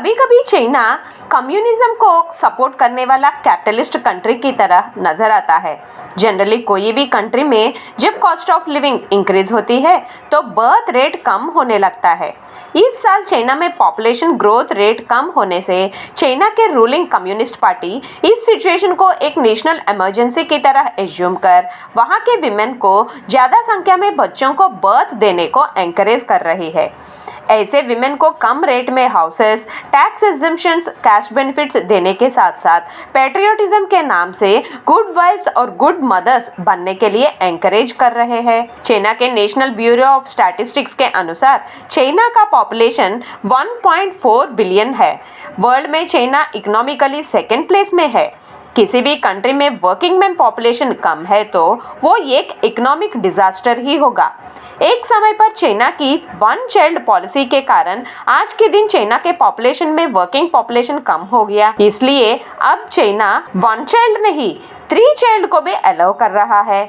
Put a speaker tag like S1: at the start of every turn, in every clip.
S1: कभी कभी China communism को सपोर्ट करने वाला कैपिटलिस्ट कंट्री की तरह नजर आता है। जनरली कोई भी कंट्री में जब कॉस्ट ऑफ लिविंग इंक्रीज होती है तो बर्थ रेट कम होने लगता है। इस साल चाइना में पॉपुलेशन ग्रोथ रेट कम होने से चाइना के रूलिंग कम्युनिस्ट पार्टी इस सिचुएशन को एक नेशनल इमरजेंसी की तरह एज्यूम कर वहां के विमेन को ज्यादा संख्या में बच्चों को बर्थ देने को एनकरेज कर रही है। ऐसे विमेन को कम रेट में houses, tax exemptions, cash benefits देने के साथ साथ पैट्रियोटिज्म के नाम से गुड वाइफ्स और गुड मदर्स बनने के लिए एनकरेज कर रहे हैं। चाइना के नेशनल ब्यूरो ऑफ स्टैटिस्टिक्स के अनुसार चाइना का पॉपुलेशन 1.4 बिलियन है। वर्ल्ड में चाइना इकोनॉमिकली सेकेंड प्लेस में है। किसी भी कंट्री में वर्किंग मैन पॉपुलेशन कम है तो वो एक इकोनॉमिक डिजास्टर ही होगा। एक समय पर चाइना की वन चाइल्ड पॉलिसी के कारण आज के दिन चाइना के पॉपुलेशन में वर्किंग पॉपुलेशन कम हो गया। इसलिए अब चाइना वन चाइल्ड नहीं 3 चाइल्ड को भी अलाउ कर रहा है।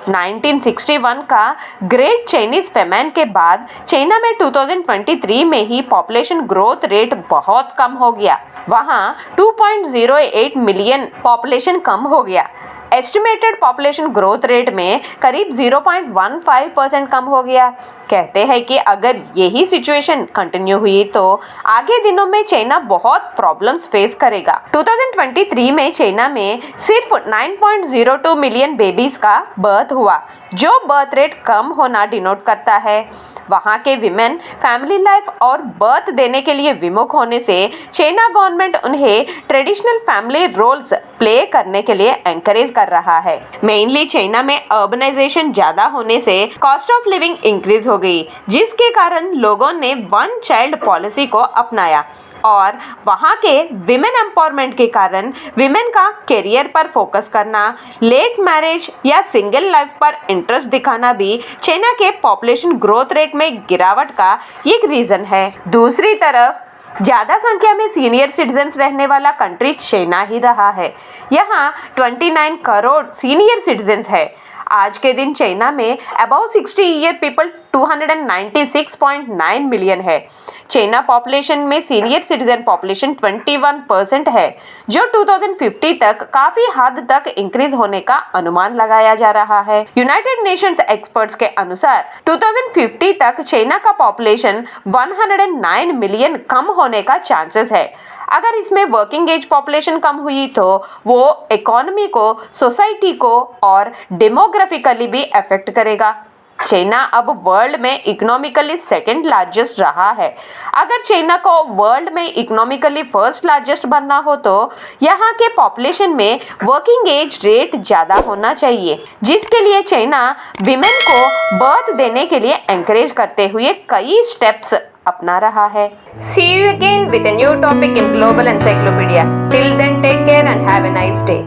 S1: 1961 का ग्रेट चाइनीज फेमाइन के बाद चाइना में 2023 में ही पॉपुलेशन ग्रोथ रेट बहुत कम हो गया। वहां 2.08 मिलियन पॉपुलेशन कम हो गया। एस्टिमेटेड पॉपुलेशन ग्रोथ रेट में करीब 0.15% कम हो गया। कहते हैं कि अगर यही सिचुएशन कंटिन्यू हुई तो आगे दिनों में चाइना बहुत प्रॉब्लम्स फेस करेगा। 2023 में चाइना में सिर्फ 9.02 मिलियन बेबीज का बर्थ हुआ, जो बर्थ रेट कम होना डिनोट करता है। वहाँ के विमेन फैमिली लाइफ और बर्थ देने के लिए विमुख होने से चाइना गवर्नमेंट उन्हें ट्रेडिशनल फैमिली रोल्स प्ले करने के लिए एनकरेज कर रहा है। मेनली चाइना में अर्बनाइजेशन ज्यादा होने से कॉस्ट ऑफ लिविंग इंक्रीज हो गई, जिसके कारण लोगों ने वन चाइल्ड पॉलिसी को अपनाया और वहाँ के विमेन एम्पावरमेंट के कारण विमेन का करियर पर फोकस करना, लेट मैरिज या सिंगल लाइफ पर इंटरेस्ट दिखाना भी चाइना के पॉपुलेशन ग्रोथ रेट में गिरावट का एक रीजन है। दूसरी तरफ ज्यादा संख्या में सीनियर सिटीजन्स रहने वाला कंट्री चाइना ही रहा है। यहाँ 29 करोड़ सीनियर सिटीजन्स है। आज के दिन चाइना में अबाउ 60 ईयर पीपल 296.9 मिलियन है। चाइना पॉपुलेशन में सीनियर सिटीजन पॉपुलेशन 21% है, जो 2050 तक काफी हद तक इंक्रीज होने का अनुमान लगाया जा रहा है। यूनाइटेड नेशंस एक्सपर्ट्स के अनुसार 2050 तक चाइना का पॉपुलेशन 109 मिलियन कम होने का चांसेस है। अगर इसमें वर्किंग एज पॉपुलेशन कम हुई तो वो इकोनॉमी को, सोसाइटी को और डेमोग्राफिकली भी अफेक्ट करेगा। चाइना अब वर्ल्ड में इकोनॉमिकली सेकंड लार्जेस्ट रहा है। अगर चाइना को वर्ल्ड में इकोनॉमिकली फर्स्ट लार्जेस्ट बनना हो तो यहाँ के पॉपुलेशन में वर्किंग एज रेट ज्यादा होना चाहिए, जिसके लिए चाइना विमेन को बर्थ देने के लिए एनकरेज करते हुए कई स्टेप्स अपना रहा है। See you again with a new topic in Global Encyclopedia. Till then, take care and have a nice day.